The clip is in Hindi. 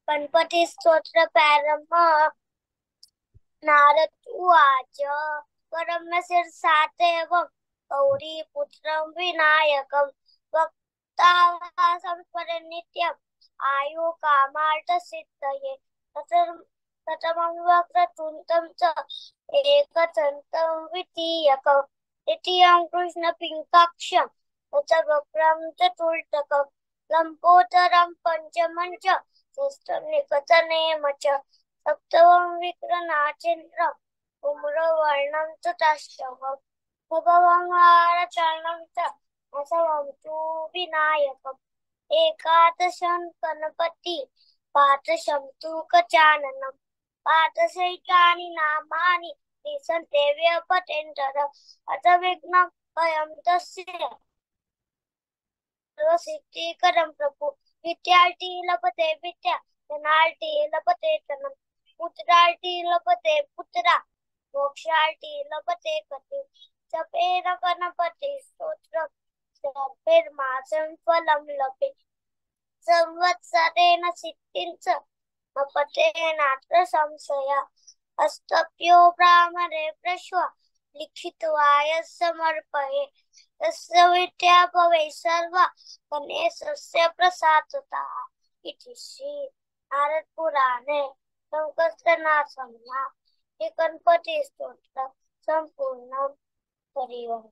गणपति स्तोत्र प्रारंभ। नारद उवाच परम शीर्षातेवं गौरीपुत्रं विनायकं भक्तावासं परनित्यम् आयु कामार्थसिद्धये ततमं वक्रतुण्डं च एकदन्तं द्वितीयकं तृतीयं कृष्णपिङ्काक्षं दशवक्त्रं चतुर्थकं लम्बोदरं पञ्चमं च षष्ठं निकटनेम च सप्तमं विक्रमाचिन्द्रं धूम्रवर्णं चतुष्टमं भगवंवारचरणं च दशमं तु विनायकम् एकादशं गणपति द्वादशं तु गजाननं द्वादशैतानि नामानि निसन्ते व्यपतेन्दर अथ विघ्नं भयं तस्य सर्वसिद्धिकरं प्रभु विद्यार्थी लभते विद्या धनार्थी लभते धनं पुत्रार्थी लभते पुत्रा मोक्षार्थी लभते गतिं जपेन गणपति स्तोत्रं जपेर्मासं फलं लभे संवत्सरेण सिद्धिं च लभते संशया अस्तभ्यो ब्राह्मणे प्रश्वा लिखित्वा समर्पये तस्य विद्या भवे सर्वा गणेशस्य प्रसादतः इति श्री नारद पुराणे संकर्षणासंज्ञा गणपति स्तोत्र संपूर्णं हरि ओम।